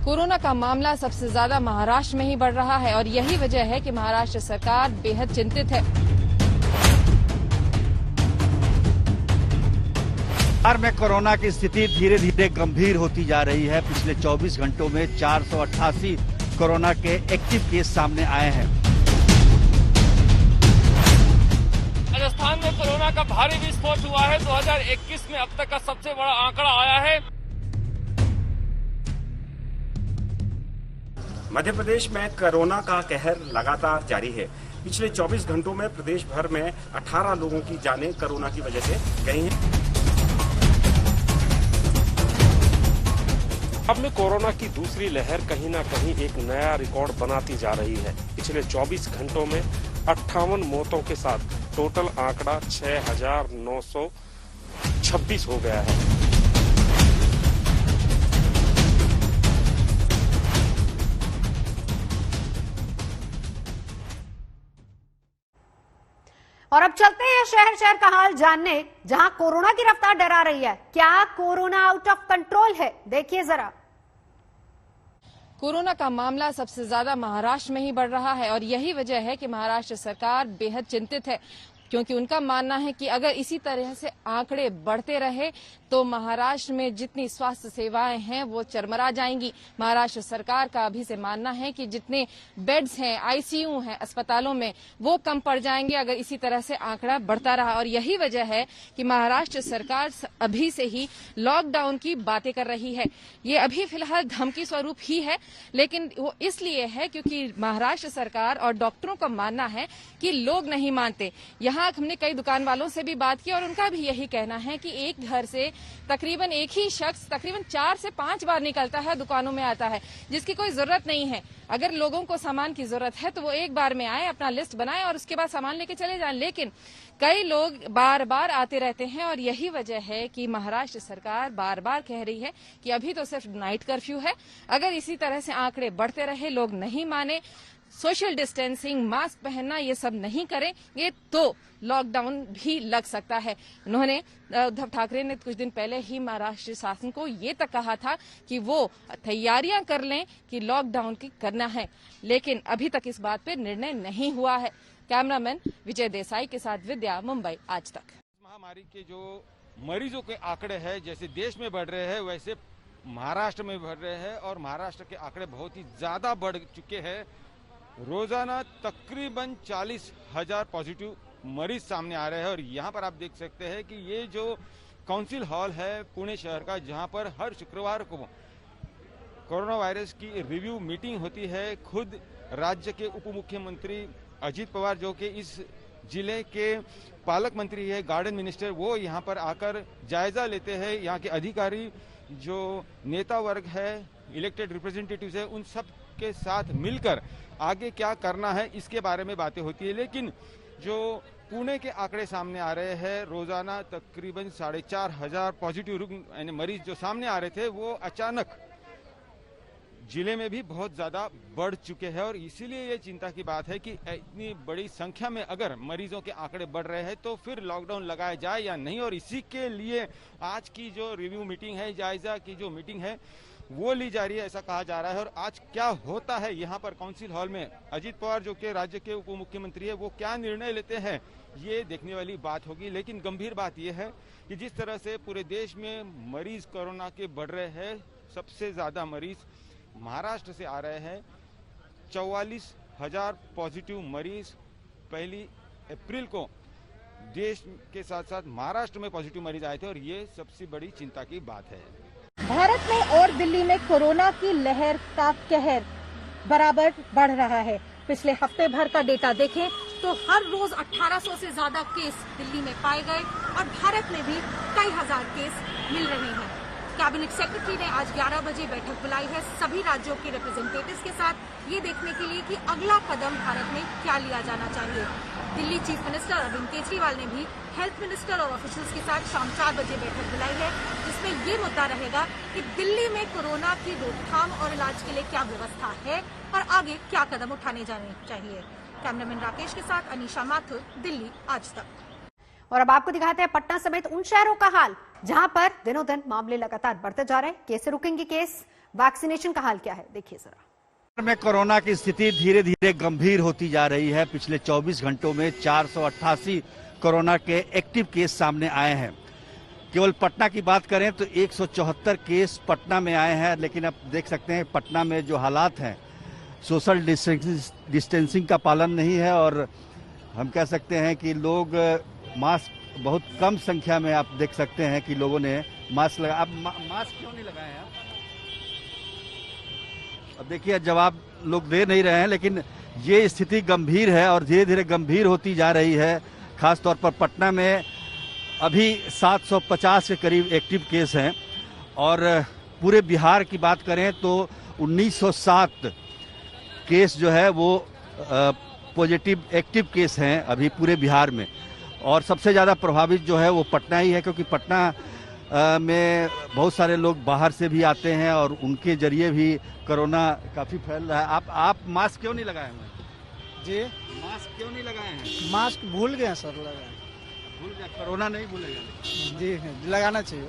Corona का मामला सबसे ज्यादा महाराष्ट्र में ही बढ़ रहा है और यही वजह है कि महाराष्ट्र सरकार बेहद चिंतित है। बिहार में कोरोना की स्थिति धीरे धीरे गंभीर होती जा रही है। पिछले 24 घंटों में 488 कोरोना के एक्टिव केस सामने आए हैं। राजस्थान में कोरोना का भारी विस्फोट हुआ है। 2021 में अब तक का सबसे बड़ा आंकड़ा आया है। मध्य प्रदेश में कोरोना का कहर लगातार जारी है। पिछले 24 घंटों में प्रदेश भर में 18 लोगों की जानें कोरोना की वजह से गई हैं। अब में कोरोना की दूसरी लहर कहीं ना कहीं एक नया रिकॉर्ड बनाती जा रही है। पिछले 24 घंटों में 58 मौतों के साथ टोटल आंकड़ा 6,926 हो गया है। और अब चलते हैं शहर शहर का हाल जानने, जहां कोरोना की रफ्तार डरा रही है। क्या कोरोना आउट ऑफ कंट्रोल है? देखिए जरा। कोरोना का मामला सबसे ज्यादा महाराष्ट्र में ही बढ़ रहा है और यही वजह है कि महाराष्ट्र सरकार बेहद चिंतित है, क्योंकि उनका मानना है कि अगर इसी तरह से आंकड़े बढ़ते रहे तो महाराष्ट्र में जितनी स्वास्थ्य सेवाएं हैं वो चरमरा जाएंगी। महाराष्ट्र सरकार का अभी से मानना है कि जितने बेड्स हैं, आईसीयू हैं अस्पतालों में, वो कम पड़ जाएंगे अगर इसी तरह से आंकड़ा बढ़ता रहा। और यही वजह है कि महाराष्ट्र सरकार अभी से ही लॉकडाउन की बातें कर रही है। ये अभी फिलहाल धमकी स्वरूप ही है, लेकिन वो इसलिए है क्योंकि महाराष्ट्र सरकार और डॉक्टरों का मानना है कि लोग नहीं मानते। यहाँ हमने कई दुकान वालों से भी बात की और उनका भी यही कहना है कि एक घर से तकरीबन एक ही शख्स तकरीबन 4 से 5 बार निकलता है, दुकानों में आता है, जिसकी कोई जरूरत नहीं है। अगर लोगों को सामान की जरूरत है तो वो एक बार में आए, अपना लिस्ट बनाए और उसके बाद सामान लेके चले जाएं। लेकिन कई लोग बार बार आते रहते हैं और यही वजह है कि महाराष्ट्र सरकार बार बार कह रही है कि अभी तो सिर्फ नाइट कर्फ्यू है। अगर इसी तरह से आंकड़े बढ़ते रहे, लोग नहीं माने, सोशल डिस्टेंसिंग, मास्क पहनना ये सब नहीं करेंगे तो लॉकडाउन भी लग सकता है। उन्होंने उद्धव ठाकरे ने कुछ दिन पहले ही महाराष्ट्र शासन को ये तक कहा था कि वो तैयारियां कर लें कि लॉकडाउन की करना है, लेकिन अभी तक इस बात पे निर्णय नहीं हुआ है। कैमरामैन विजय देसाई के साथ विद्या, मुंबई आज तक। महामारी के जो मरीजों के आंकड़े हैं जैसे देश में बढ़ रहे हैं वैसे महाराष्ट्र में बढ़ रहे हैं और महाराष्ट्र के आंकड़े बहुत ही ज्यादा बढ़ चुके हैं। रोजाना तकरीबन 40,000 पॉजिटिव मरीज सामने आ रहे हैं और यहाँ पर आप देख सकते हैं कि ये जो काउंसिल हॉल है पुणे शहर का, जहाँ पर हर शुक्रवार को कोरोना वायरस की रिव्यू मीटिंग होती है। खुद राज्य के उप मुख्यमंत्री अजित पवार, जो कि इस जिले के पालक मंत्री है, गार्डन मिनिस्टर, वो यहाँ पर आकर जायजा लेते हैं। यहाँ के अधिकारी, जो नेता वर्ग है, इलेक्टेड रिप्रेजेंटेटिव्स है, उन सब के साथ मिलकर आगे क्या करना है इसके बारे में बातें होती है। लेकिन जो पुणे के आंकड़े सामने आ रहे हैं, रोजाना तकरीबन 4,500 पॉजिटिव यानी मरीज जो सामने आ रहे थे वो अचानक जिले में भी बहुत ज्यादा बढ़ चुके हैं और इसीलिए ये चिंता की बात है कि इतनी बड़ी संख्या में अगर मरीजों के आंकड़े बढ़ रहे हैं तो फिर लॉकडाउन लगाया जाए या नहीं। और इसी के लिए आज की जो रिव्यू मीटिंग है, जायजा की जो मीटिंग है, वो ली जा रही है, ऐसा कहा जा रहा है। और आज क्या होता है यहाँ पर काउंसिल हॉल में, अजित पवार जो कि राज्य के उप मुख्यमंत्री है, वो क्या निर्णय लेते हैं, ये देखने वाली बात होगी। लेकिन गंभीर बात यह है कि जिस तरह से पूरे देश में मरीज कोरोना के बढ़ रहे हैं, सबसे ज्यादा मरीज महाराष्ट्र से आ रहे हैं। 44,000 पॉजिटिव मरीज 1 अप्रैल को देश के साथ साथ महाराष्ट्र में पॉजिटिव मरीज आए थे और ये सबसे बड़ी चिंता की बात है। भारत में और दिल्ली में कोरोना की लहर का कहर बराबर बढ़ रहा है। पिछले हफ्ते भर का डेटा देखें तो हर रोज 1800 से ज्यादा केस दिल्ली में पाए गए और भारत में भी कई हजार केस मिल रहे हैं। कैबिनेट सेक्रेटरी ने आज 11 बजे बैठक बुलाई है सभी राज्यों के रिप्रेजेंटेटिव्स के साथ, ये देखने के लिए कि अगला कदम भारत में क्या लिया जाना चाहिए। दिल्ली चीफ मिनिस्टर अरविंद केजरीवाल ने भी हेल्थ मिनिस्टर और ऑफिशियल्स के साथ शाम 4 बजे बैठक बुलाई है, जिसमें ये मुद्दा रहेगा कि दिल्ली में कोरोना की रोकथाम और इलाज के लिए क्या व्यवस्था है और आगे क्या कदम उठाने जाने चाहिए। कैमरामैन राकेश के साथ अनीशा माथुर, दिल्ली आज तक। और अब आपको दिखाते हैं पटना समेत उन शहरों का हाल जहां पर दिनों दिन मामले लगातार बढ़ते जा रहे हैं। कैसे रुकेंगे केस? वैक्सीनेशन का हाल क्या है, देखिए जरा। में कोरोना की स्थिति धीरे धीरे गंभीर होती जा रही है। पिछले 24 घंटों में 488 कोरोना के एक्टिव केस सामने आए हैं। केवल पटना की बात करें तो 174 केस पटना में आए हैं, लेकिन अब देख सकते हैं पटना में जो हालात हैं, सोशल डिस्टेंसिंग का पालन नहीं है और हम कह सकते हैं कि लोग मास्क बहुत कम संख्या में, आप देख सकते हैं कि लोगों ने मास्क लगा। अब मास्क क्यों नहीं लगाए हैं आप? अब देखिए जवाब लोग दे नहीं रहे हैं, लेकिन ये स्थिति गंभीर है और धीरे धीरे गंभीर होती जा रही है। खासतौर पर पटना में अभी 750 के करीब एक्टिव केस हैं और पूरे बिहार की बात करें तो 1907 केस जो है वो पॉजिटिव एक्टिव केस हैं अभी पूरे बिहार में। और सबसे ज़्यादा प्रभावित जो है वो पटना ही है, क्योंकि पटना में बहुत सारे लोग बाहर से भी आते हैं और उनके जरिए भी कोरोना काफ़ी फैल रहा है। आप मास्क क्यों नहीं लगाए हुए? जी, मास्क क्यों नहीं लगाए हैं? मास्क भूल गए सर, लगाए। भूल गया? कोरोना नहीं भूलेगा? जी, लगाना चाहिए।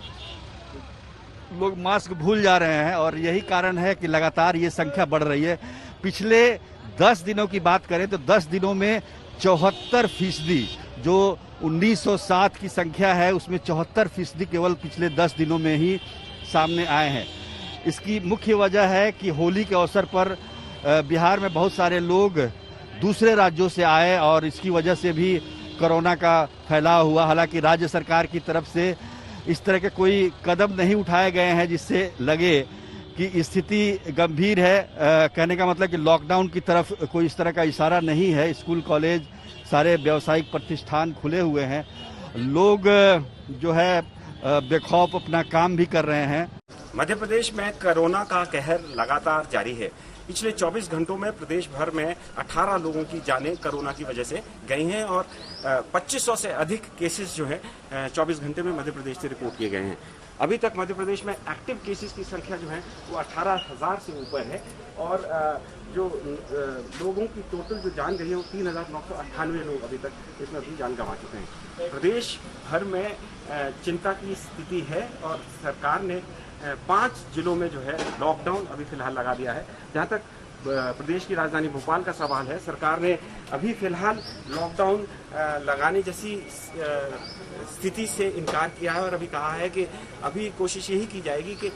लोग मास्क भूल जा रहे हैं और यही कारण है कि लगातार ये संख्या बढ़ रही है। पिछले 10 दिनों की बात करें तो 10 दिनों में 74% जो 1907 की संख्या है उसमें 74% केवल पिछले 10 दिनों में ही सामने आए हैं। इसकी मुख्य वजह है कि होली के अवसर पर बिहार में बहुत सारे लोग दूसरे राज्यों से आए और इसकी वजह से भी कोरोना का फैलाव हुआ। हालांकि राज्य सरकार की तरफ से इस तरह के कोई कदम नहीं उठाए गए हैं जिससे लगे कि स्थिति गंभीर है। कहने का मतलब कि लॉकडाउन की तरफ कोई इस तरह का इशारा नहीं है। स्कूल, कॉलेज, सारे व्यावसायिक प्रतिष्ठान खुले हुए हैं। लोग जो है बेखौफ अपना काम भी कर रहे हैं। मध्य प्रदेश में कोरोना का कहर लगातार जारी है। पिछले 24 घंटों में प्रदेश भर में 18 लोगों की जानें कोरोना की वजह से गई हैं और 2500 से अधिक केसेस जो है 24 घंटे में मध्य प्रदेश से रिपोर्ट किए गए हैं। अभी तक मध्य प्रदेश में एक्टिव केसेस की संख्या जो है वो 18,000 से ऊपर है और जो लोगों की टोटल जो जान गई है वो 3,998 लोग अभी तक इसमें अपनी जान गंवा चुके हैं। प्रदेश भर में चिंता की स्थिति है और सरकार ने 5 जिलों में जो है लॉकडाउन अभी फिलहाल लगा दिया है। जहां तक प्रदेश की राजधानी भोपाल का सवाल है, सरकार ने अभी फिलहाल लॉकडाउन लगाने जैसी स्थिति से इनकार किया है और अभी कहा है कि अभी कोशिश यही की जाएगी कि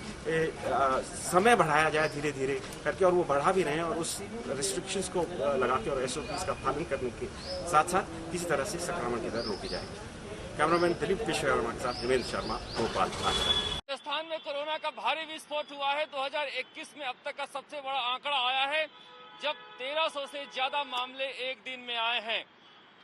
समय बढ़ाया जाए धीरे धीरे करके, और वो बढ़ा भी रहे हैं और उस रिस्ट्रिक्शंस को लगा के और SOPs का पालन करने के साथ साथ किसी तरह से संक्रमण की दर रोकी जाएगी। कैमरामैन दिलीप विश्वकर्मा के साथ हेमेंद्र शर्मा, भोपाल। राजस्थान में कोरोना का भारी विस्फोट हुआ है। 2021 में अब तक का सबसे बड़ा आंकड़ा आया है, जब 1300 से ज्यादा मामले एक दिन में आए हैं।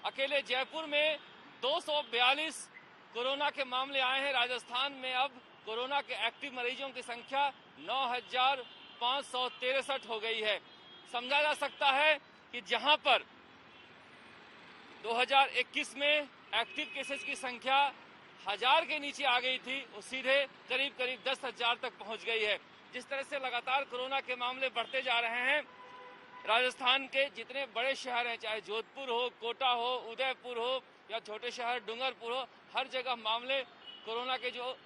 अकेले जयपुर में 242 कोरोना के मामले आए हैं। राजस्थान में अब कोरोना के एक्टिव मरीजों की संख्या 9,563 हो गई है। समझा जा सकता है कि जहां पर 2021 में एक्टिव केसेस की संख्या 1000 के नीचे आ गई थी, वो सीधे करीब 10,000 तक पहुंच गई है। जिस तरह से लगातार कोरोना के मामले बढ़ते जा रहे हैं, राजस्थान के जितने बड़े शहर हैं, चाहे जोधपुर हो, कोटा हो, उदयपुर हो या छोटे शहर डूंगरपुर हो, हर जगह मामले कोरोना के जो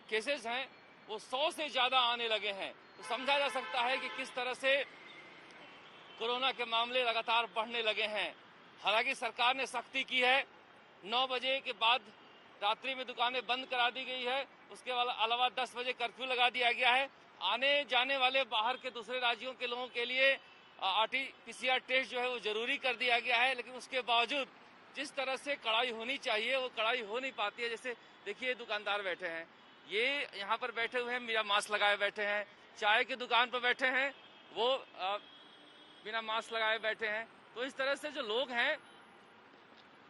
केसेस हैं वो 100 से ज्यादा आने लगे हैं। तो समझा जा सकता है कि किस तरह से कोरोना के मामले लगातार बढ़ने लगे हैं। हालांकि सरकार ने सख्ती की है, 9 बजे के बाद रात्रि में दुकानें बंद करा दी गई है। उसके अलावा 10 बजे कर्फ्यू लगा दिया गया है। आने जाने वाले बाहर के दूसरे राज्यों के लोगों के लिए RT-PCR टेस्ट जो है वो जरूरी कर दिया गया है। लेकिन उसके बावजूद जिस तरह से कड़ाई होनी चाहिए वो कड़ाई हो नहीं पाती है। जैसे देखिए दुकानदार बैठे हैं, ये यहाँ पर बैठे हुए हैं, बिना मास्क लगाए बैठे हैं। चाय की दुकान पर बैठे हैं, वो बिना मास्क लगाए बैठे हैं। तो इस तरह से जो लोग हैं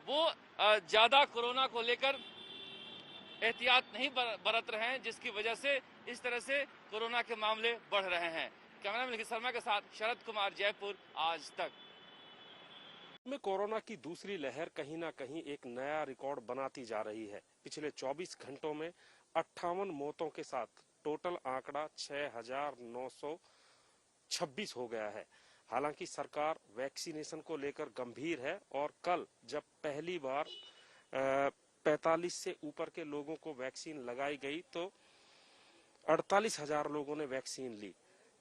वो ज्यादा कोरोना को लेकर एहतियात नहीं बरत रहे हैं, जिसकी वजह से इस तरह से कोरोना के मामले बढ़ रहे हैं। कैमरामैन निखिल शर्मा के साथ शरद कुमार, जयपुर, आज तक। में कोरोना की दूसरी लहर कहीं ना कहीं एक नया रिकॉर्ड बनाती जा रही है। पिछले 24 घंटों में 58 मौतों के साथ टोटल आंकड़ा 6,926 हो गया है। हालांकि सरकार वैक्सीनेशन को लेकर गंभीर है और कल जब पहली बार 45 से ऊपर के लोगों को वैक्सीन लगाई गई तो 48,000 लोगों ने वैक्सीन ली।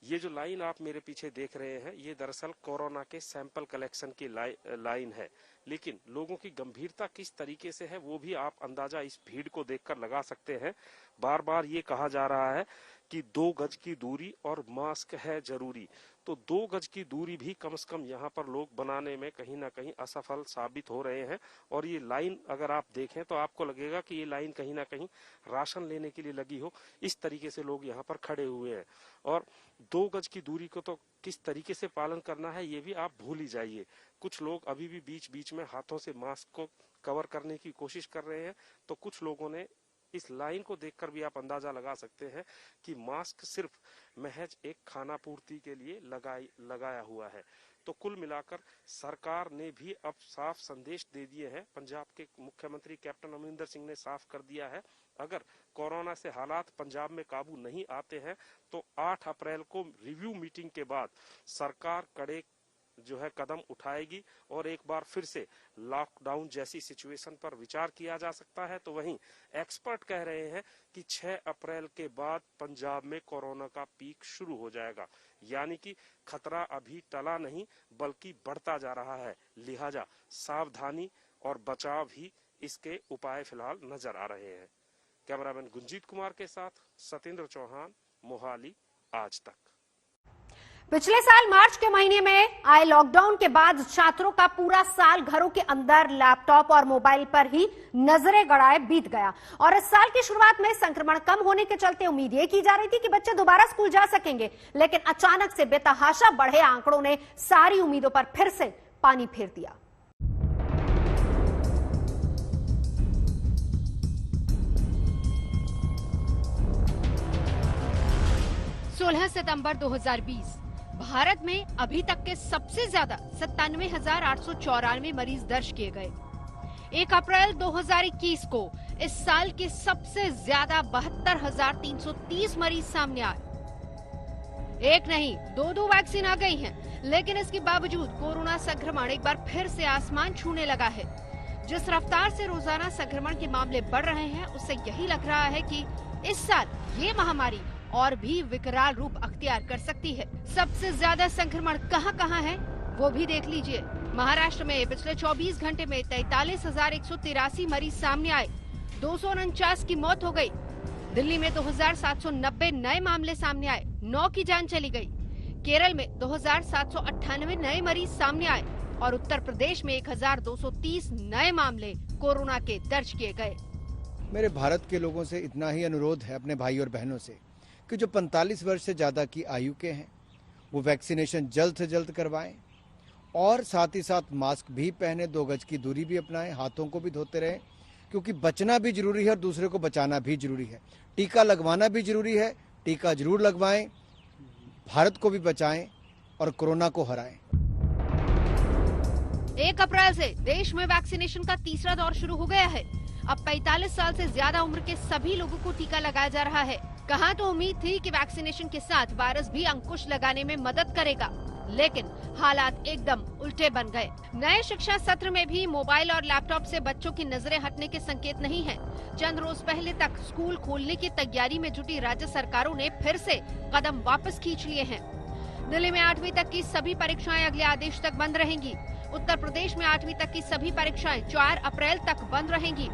ये जो लाइन आप मेरे पीछे देख रहे हैं, ये दरअसल कोरोना के सैंपल कलेक्शन की लाइन है। लेकिन लोगों की गंभीरता किस तरीके से है वो भी आप अंदाजा इस भीड़ को देखकर लगा सकते हैं। बार बार ये कहा जा रहा है कि 2 गज की दूरी और मास्क है जरूरी, तो 2 गज की दूरी भी कम से कम यहाँ पर लोग बनाने में कहीं ना कहीं असफल साबित हो रहे हैं। और ये लाइन अगर आप देखें तो आपको लगेगा कि ये लाइन कहीं ना कहीं राशन लेने के लिए लगी हो, इस तरीके से लोग यहाँ पर खड़े हुए हैं। और 2 गज की दूरी को तो किस तरीके से पालन करना है ये भी आप भूल ही जाइए। कुछ लोग अभी भी बीच बीच में हाथों से मास्क को कवर करने की कोशिश कर रहे हैं, तो कुछ लोगों ने इस लाइन को देखकर भी आप अंदाजा लगा सकते हैं कि मास्क सिर्फ महज एक खाना पूर्ति के लिए लगाया हुआ है। तो कुल मिलाकर सरकार ने भी अब साफ संदेश दे दिए हैं। पंजाब के मुख्यमंत्री कैप्टन अमरिंदर सिंह ने साफ कर दिया है, अगर कोरोना से हालात पंजाब में काबू नहीं आते हैं तो 8 अप्रैल को रिव्यू मीटिंग के बाद सरकार कड़े कदम उठाएगी और एक बार फिर से लॉकडाउन जैसी सिचुएशन पर विचार किया जा सकता है। तो वहीं एक्सपर्ट कह रहे हैं कि 6 अप्रैल के बाद पंजाब में कोरोना का पीक शुरू हो जाएगा, यानी कि खतरा अभी टला नहीं बल्कि बढ़ता जा रहा है। लिहाजा सावधानी और बचाव ही इसके उपाय फिलहाल नजर आ रहे हैं। कैमरामैन गुंजीत कुमार के साथ सतेंद्र चौहान, मोहाली, आज तक। पिछले साल मार्च के महीने में आए लॉकडाउन के बाद छात्रों का पूरा साल घरों के अंदर लैपटॉप और मोबाइल पर ही नजरें गड़ाए बीत गया और इस साल की शुरुआत में संक्रमण कम होने के चलते उम्मीद ये की जा रही थी कि बच्चे दोबारा स्कूल जा सकेंगे, लेकिन अचानक से बेतहाशा बढ़े आंकड़ों ने सारी उम्मीदों पर फिर से पानी फेर दिया। सितंबर 2020 भारत में अभी तक के सबसे ज्यादा 97,894 मरीज दर्ज किए गए। 1 अप्रैल 2021 को इस साल के सबसे ज्यादा 72,330 मरीज सामने आए। एक नहीं 2 वैक्सीन आ गई हैं, लेकिन इसके बावजूद कोरोना संक्रमण एक बार फिर से आसमान छूने लगा है। जिस रफ्तार से रोजाना संक्रमण के मामले बढ़ रहे हैं, उससे यही लग रहा है कि इस साल ये महामारी और भी विकराल रूप अख्तियार कर सकती है। सबसे ज्यादा संक्रमण कहां है वो भी देख लीजिए। महाराष्ट्र में पिछले 24 घंटे में 43,183 मरीज सामने आए, 249 की मौत हो गई। दिल्ली में 2,790 नए मामले सामने आए, 9 की जान चली गई। केरल में 2,798 नए मरीज सामने आए और उत्तर प्रदेश में 1,230 नए मामले कोरोना के दर्ज किए गए। मेरे भारत के लोगों से इतना ही अनुरोध है अपने भाई और बहनों से कि जो 45 वर्ष से ज़्यादा की आयु के हैं वो वैक्सीनेशन जल्द से जल्द करवाएं और साथ ही साथ मास्क भी पहने, 2 गज की दूरी भी अपनाएं, हाथों को भी धोते रहें, क्योंकि बचना भी जरूरी है और दूसरे को बचाना भी जरूरी है। टीका लगवाना भी जरूरी है, टीका जरूर लगवाएं, भारत को भी बचाएं और कोरोना को हराएं। 1 अप्रैल से देश में वैक्सीनेशन का तीसरा दौर शुरू हो गया है। अब 45 साल से ज्यादा उम्र के सभी लोगों को टीका लगाया जा रहा है। कहा तो उम्मीद थी कि वैक्सीनेशन के साथ वायरस भी अंकुश लगाने में मदद करेगा, लेकिन हालात एकदम उल्टे बन गए। नए शिक्षा सत्र में भी मोबाइल और लैपटॉप से बच्चों की नजरें हटने के संकेत नहीं हैं। चंद रोज पहले तक स्कूल खोलने की तैयारी में जुटी राज्य सरकारों ने फिर से कदम वापस खींच लिए हैं। दिल्ली में 8वीं तक की सभी परीक्षाएं अगले आदेश तक बंद रहेंगी। उत्तर प्रदेश में 8वीं तक की सभी परीक्षाएं 4 अप्रैल तक बंद रहेंगी।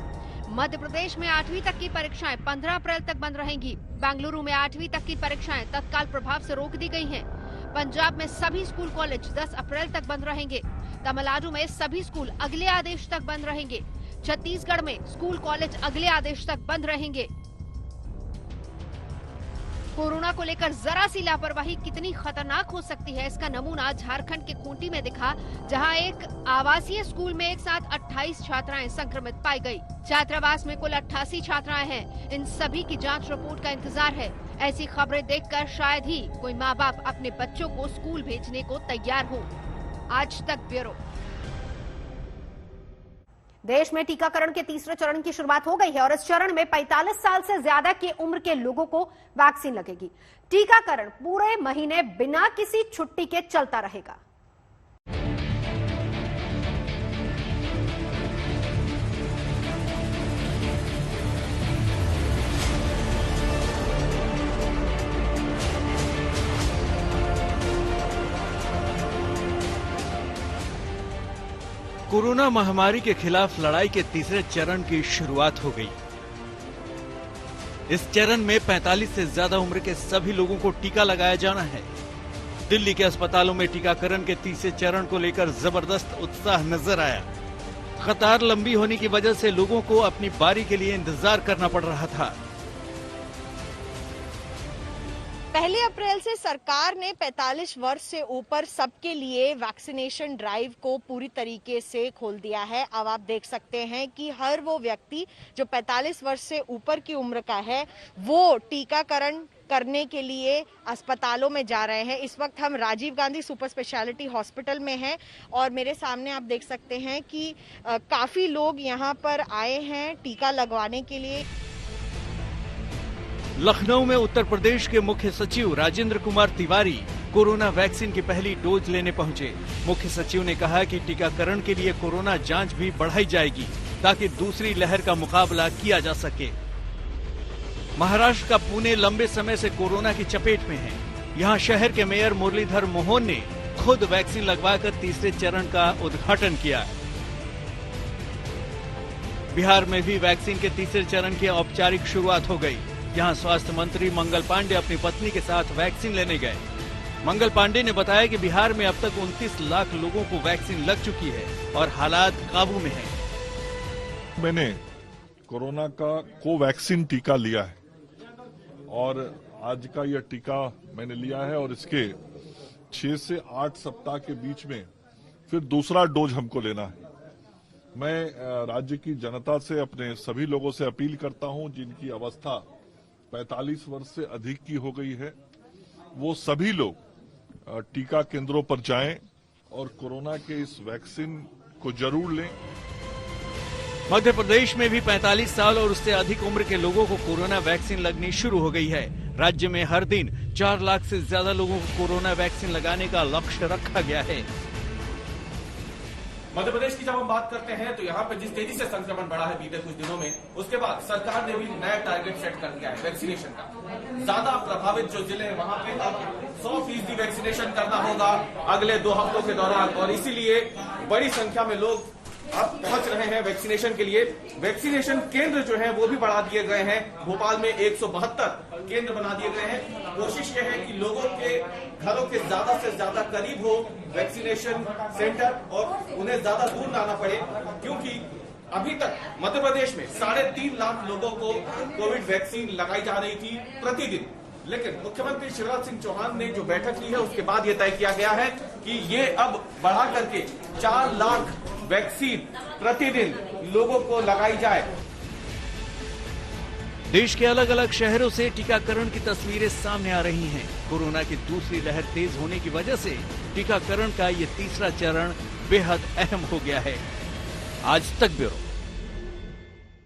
मध्य प्रदेश में 8वीं तक की परीक्षाएं 15 अप्रैल तक बंद रहेंगी। बेंगलुरु में 8वीं तक की परीक्षाएं तत्काल प्रभाव से रोक दी गई हैं। पंजाब में सभी स्कूल कॉलेज 10 अप्रैल तक बंद रहेंगे। तमिलनाडु में सभी स्कूल अगले आदेश तक बंद रहेंगे। छत्तीसगढ़ में स्कूल कॉलेज अगले आदेश तक बंद रहेंगे। कोरोना को लेकर जरा सी लापरवाही कितनी खतरनाक हो सकती है, इसका नमूना झारखंड के खूंटी में दिखा, जहां एक आवासीय स्कूल में एक साथ 28 छात्राएं संक्रमित पाई गई। छात्रावास में कुल 88 छात्राएं हैं। इन सभी की जांच रिपोर्ट का इंतजार है। ऐसी खबरें देखकर शायद ही कोई माँ बाप अपने बच्चों को स्कूल भेजने को तैयार हो। आज तक ब्यूरो। देश में टीकाकरण के तीसरे चरण की शुरुआत हो गई है और इस चरण में 45 साल से ज्यादा की उम्र के लोगों को वैक्सीन लगेगी। टीकाकरण पूरे महीने बिना किसी छुट्टी के चलता रहेगा। कोरोना महामारी के खिलाफ लड़ाई के तीसरे चरण की शुरुआत हो गई। इस चरण में 45 से ज्यादा उम्र के सभी लोगों को टीका लगाया जाना है। दिल्ली के अस्पतालों में टीकाकरण के तीसरे चरण को लेकर जबरदस्त उत्साह नजर आया। कतार लंबी होने की वजह से लोगों को अपनी बारी के लिए इंतजार करना पड़ रहा था। 1 अप्रैल से सरकार ने 45 वर्ष से ऊपर सबके लिए वैक्सीनेशन ड्राइव को पूरी तरीके से खोल दिया है। अब आप देख सकते हैं कि हर वो व्यक्ति जो 45 वर्ष से ऊपर की उम्र का है वो टीकाकरण करने के लिए अस्पतालों में जा रहे हैं। इस वक्त हम Rajiv Gandhi super speciality hospital में हैं और मेरे सामने आप देख सकते हैं कि काफी लोग यहाँ पर आए हैं टीका लगवाने के लिए। लखनऊ में उत्तर प्रदेश के मुख्य सचिव राजेंद्र कुमार तिवारी कोरोना वैक्सीन की पहली डोज लेने पहुंचे। मुख्य सचिव ने कहा कि टीकाकरण के लिए कोरोना जांच भी बढ़ाई जाएगी ताकि दूसरी लहर का मुकाबला किया जा सके। महाराष्ट्र का पुणे लंबे समय से कोरोना की चपेट में है। यहाँ शहर के मेयर मुरलीधर मोहन ने खुद वैक्सीन लगवाकर तीसरे चरण का उद्घाटन किया। बिहार में भी वैक्सीन के तीसरे चरण की औपचारिक शुरुआत हो गई। यहाँ स्वास्थ्य मंत्री मंगल पांडे अपनी पत्नी के साथ वैक्सीन लेने गए। मंगल पांडे ने बताया कि बिहार में अब तक 29 लाख लोगों को वैक्सीन लग चुकी है और हालात काबू में हैं। मैंने कोरोना का कोवैक्सीन टीका लिया है और आज का यह टीका मैंने लिया है और इसके 6 से 8 सप्ताह के बीच में फिर दूसरा डोज हमको लेना है। मैं राज्य की जनता से, अपने सभी लोगों से अपील करता हूं जिनकी अवस्था 45 वर्ष से अधिक की हो गई है, वो सभी लोग टीका केंद्रों पर जाएं और कोरोना के इस वैक्सीन को जरूर लें। मध्य प्रदेश में भी 45 साल और उससे अधिक उम्र के लोगों को कोरोना वैक्सीन लगनी शुरू हो गई है। राज्य में हर दिन 4 लाख से ज्यादा लोगों को कोरोना वैक्सीन लगाने का लक्ष्य रखा गया है। मध्य प्रदेश की जब हम बात करते हैं तो यहाँ पे जिस तेजी से संक्रमण बढ़ा है बीते कुछ दिनों में, उसके बाद सरकार ने भी नया टारगेट सेट कर दिया है वैक्सीनेशन का। ज्यादा प्रभावित जो जिले हैं वहाँ पे अब 100% वैक्सीनेशन करना होगा अगले 2 हफ्तों के दौरान और इसीलिए बड़ी संख्या में लोग अब पहुंच रहे हैं वैक्सीनेशन के लिए। वैक्सीनेशन केंद्र जो है वो भी बढ़ा दिए गए हैं। भोपाल में 172 केंद्र बना दिए गए हैं। कोशिश ये है कि लोगों के घरों के ज्यादा से ज्यादा करीब हो वैक्सीनेशन सेंटर और उन्हें ज्यादा दूर ना आना पड़े, क्योंकि अभी तक मध्य प्रदेश में 3.5 लाख लोगों को कोविड वैक्सीन लगाई जा रही थी प्रतिदिन। लेकिन मुख्यमंत्री शिवराज सिंह चौहान ने जो बैठक ली है उसके बाद यह तय किया गया है कि ये अब बढ़ा करके 4 लाख वैक्सीन प्रतिदिन लोगों को लगाई जाए। देश के अलग अलग शहरों से टीकाकरण की तस्वीरें सामने आ रही हैं। कोरोना की दूसरी लहर तेज होने की वजह से टीकाकरण का ये तीसरा चरण बेहद अहम हो गया है। आज तक ब्यूरो।